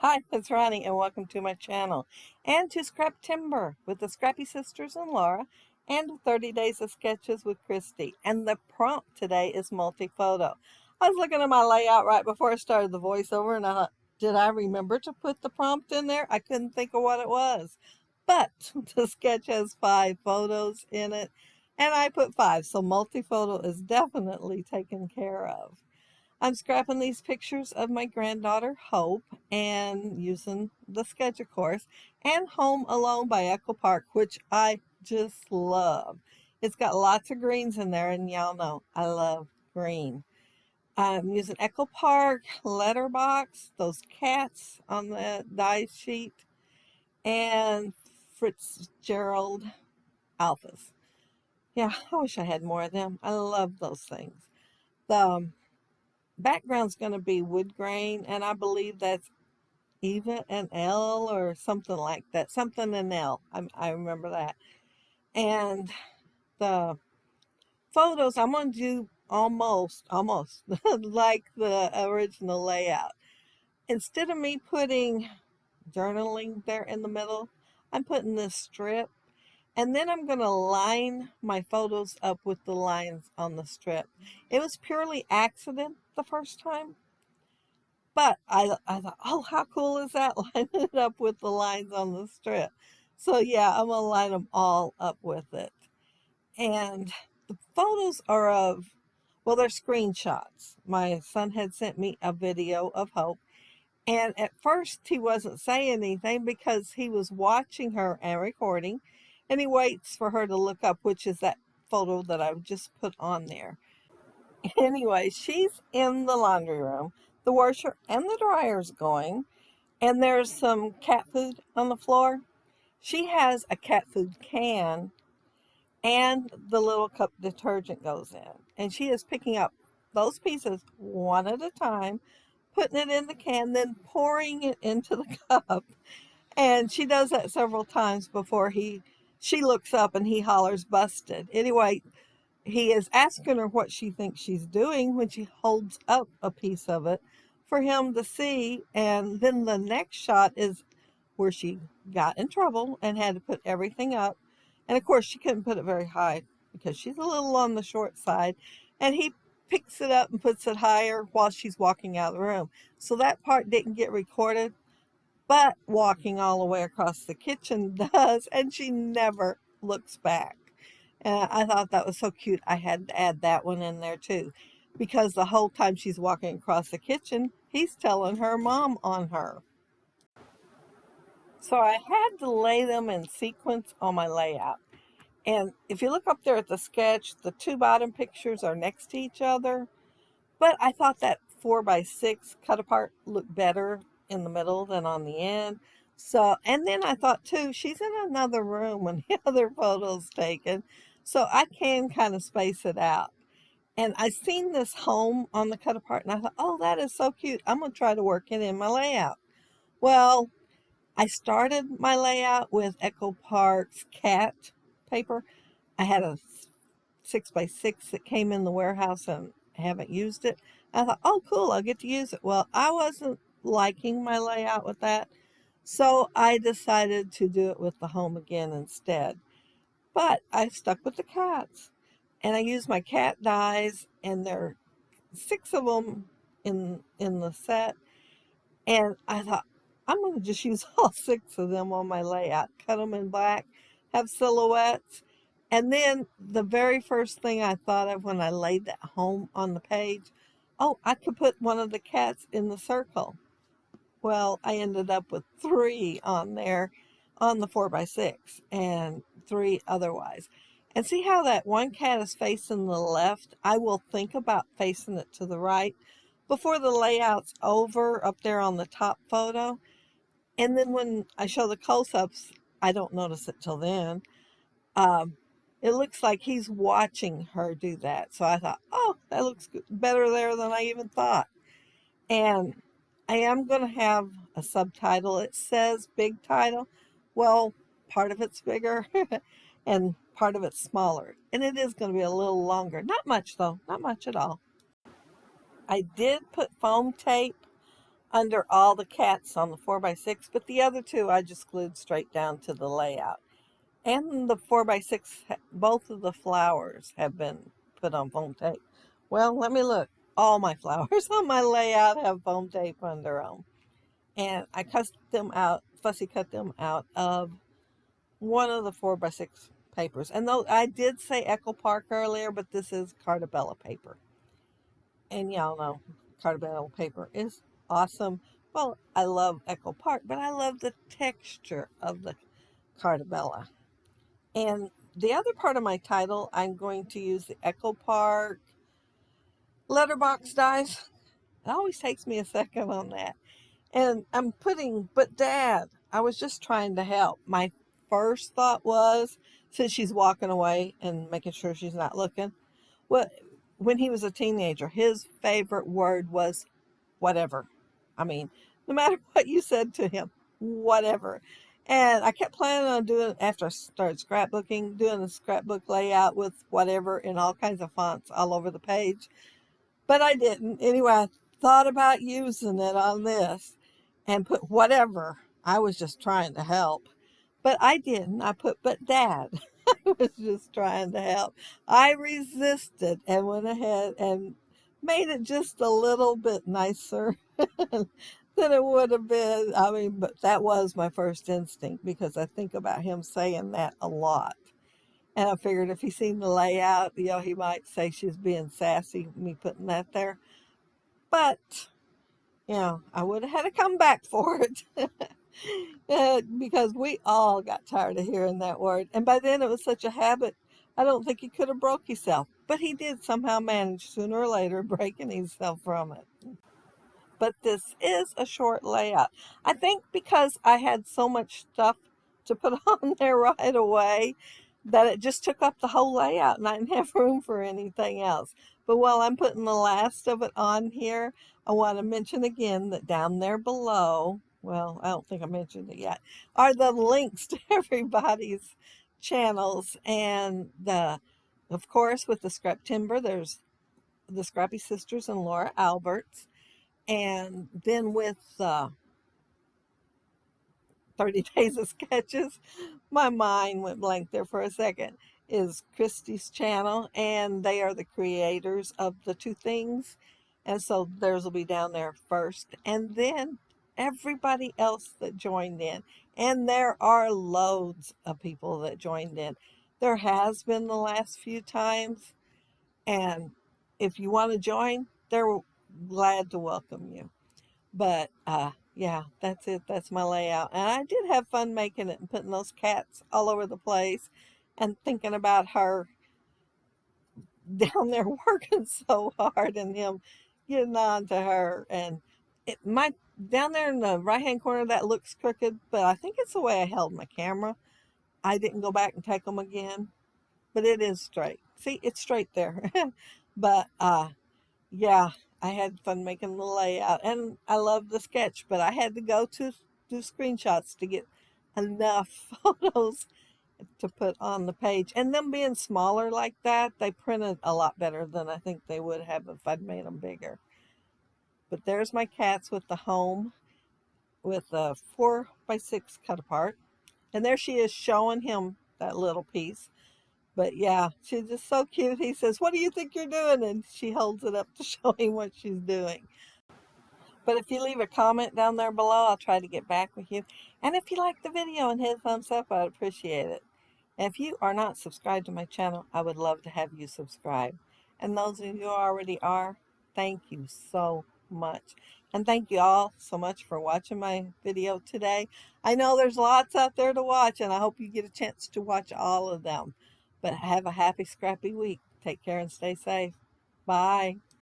Hi, it's Ronnie, and welcome to my channel and to Scraptember with the Scrappy Sisters and Laura and 30 Days of Sketches with Christy. And the prompt today is multi-photo. I was looking at my layout right before I started the voiceover, and I thought, did I remember to put the prompt in there? I couldn't think of what it was. But the sketch has 5 photos in it, and I put 5, so multi-photo is definitely taken care of. I'm scrapping these pictures of my granddaughter Hope and using the sketch, of course, and Home Alone by Echo Park, which I just love. It's got lots of greens in there, and y'all know I love green. I'm using Echo Park, Letterbox, those cats on the die sheet, and Fitzgerald alphas. Yeah, I wish I had more of them. I love those things. The background's going to be wood grain, and I believe that's Eva and L or something like that. Something in L. I remember that. And the photos, I'm going to do almost like the original layout. Instead of me putting journaling there in the middle, I'm putting this strip. And then I'm going to line my photos up with the lines on the strip. It was purely accident the first time. But I thought, oh, how cool is that? Line it up with the lines on the strip. So yeah, I'm going to line them all up with it. And the photos are of, well, they're screenshots. My son had sent me a video of Hope. And at first he wasn't saying anything because he was watching her and recording. And he waits for her to look up, which is that photo that I've just put on there. Anyway, she's in the laundry room. The washer and the dryer's going, and there's some cat food on the floor. She has a cat food can, and the little cup detergent goes in. And she is picking up those pieces one at a time, putting it in the can, then pouring it into the cup. And she does that several times before she looks up and he hollers busted. Anyway, he is asking her what she thinks she's doing when she holds up a piece of it for him to see. And then the next shot is where she got in trouble and had to put everything up. And of course, she couldn't put it very high because she's a little on the short side. And he picks it up and puts it higher while she's walking out of the room. So that part didn't get recorded, but walking all the way across the kitchen does, and she never looks back. And I thought that was so cute. I had to add that one in there too, because the whole time she's walking across the kitchen, he's telling her mom on her. So I had to lay them in sequence on my layout. And if you look up there at the sketch, the 2 bottom pictures are next to each other. But I thought that 4x6 cut apart looked better in the middle than on the end. So, and then I thought too, she's in another room when the other photo's taken. So I can kind of space it out. And I seen this home on the cut apart and I thought, oh, that is so cute. I'm going to try to work it in my layout. Well, I started my layout with Echo Park's cat paper. I had a 6x6 that came in the warehouse and haven't used it. I thought, oh, cool, I'll get to use it. Well, I wasn't liking my layout with that, so I decided to do it with the home again instead. But I stuck with the cats, and I used my cat dies, and there are 6 of them in the set. And I thought, I'm going to just use all 6 of them on my layout, cut them in black, have silhouettes. And then the very first thing I thought of when I laid that home on the page, oh, I could put one of the cats in the circle. Well, I ended up with 3 on there on the 4x6 and 3 otherwise. And see how that one cat is facing the left? I will think about facing it to the right before the layout's over up there on the top photo. And then when I show the close-ups, I don't notice it till then. It looks like he's watching her do that. So I thought, oh, that looks better there than I even thought. And I am going to have a subtitle. It says big title. Well, part of it's bigger and part of it's smaller. And it is going to be a little longer. Not much though, not much at all. I did put foam tape under all the cats on the 4x6, but the other two I just glued straight down to the layout. And the 4x6, both of the flowers have been put on foam tape. Well, let me look. All my flowers on my layout have foam tape under them. And I cut them out, fussy cut them out of one of the 4x6 papers. And though I did say Echo Park earlier, but this is Cartabella paper. And y'all know Cartabella paper is awesome. Well, I love Echo Park, but I love the texture of the Cartabella. And the other part of my title, I'm going to use the Echo Park letterbox dies. It always takes me a second on that. And I'm putting, but Dad, I was just trying to help. My first thought was, since she's walking away and making sure she's not looking, well, when he was a teenager, his favorite word was whatever. I mean, no matter what you said to him, whatever. And I kept planning on doing, after I started scrapbooking, doing a scrapbook layout with whatever in all kinds of fonts all over the page. But I didn't. Anyway, I thought about using it on this and put whatever. I was just trying to help. But I didn't. I put, but Dad. I was just trying to help. I resisted and went ahead and made it just a little bit nicer than it would have been. I mean, but that was my first instinct because I think about him saying that a lot. And I figured if he seen the layout, he might say she's being sassy, me putting that there. But, I would have had to come back for it. Because we all got tired of hearing that word. And by then it was such a habit, I don't think he could have broke himself. But he did somehow manage sooner or later breaking himself from it. But this is a short layout. I think because I had so much stuff to put on there right away that it just took up the whole layout and I didn't have room for anything else. But while I'm putting the last of it on here, I want to mention again that down there below, well, I don't think I mentioned it yet, are the links to everybody's channels. And of course, with the Scraptember, there's the Scrappy Sisters and Laura Alberts. And then with 30 Days of Sketches, my mind went blank there for a second, is Christy's channel. And they are the creators of the two things. And so theirs will be down there first. And then everybody else that joined in. And there are loads of people that joined in. There has been the last few times. And if you want to join, they're glad to welcome you. But yeah, that's it. That's my layout. And I did have fun making it and putting those cats all over the place and thinking about her down there working so hard and him getting on to her. And it might, down there in the right hand corner, that looks crooked, but I think it's the way I held my camera. I didn't go back and take them again, but it is straight. See, it's straight there. But yeah, I had fun making the layout and I love the sketch, but I had to go to do screenshots to get enough photos to put on the page. And them being smaller like that, they printed a lot better than I think they would have if I'd made them bigger. But there's my cats with the home with a 4x6 cut apart. And there she is showing him that little piece. But yeah, she's just so cute. He says, "What do you think you're doing?" And she holds it up to show him what she's doing. But if you leave a comment down there below, I'll try to get back with you. And if you like the video and hit a thumbs up, I'd appreciate it. And if you are not subscribed to my channel, I would love to have you subscribe. And those of you who already are, thank you so much. And thank you all so much for watching my video today. I know there's lots out there to watch, and I hope you get a chance to watch all of them. But have a happy, scrappy week. Take care and stay safe. Bye.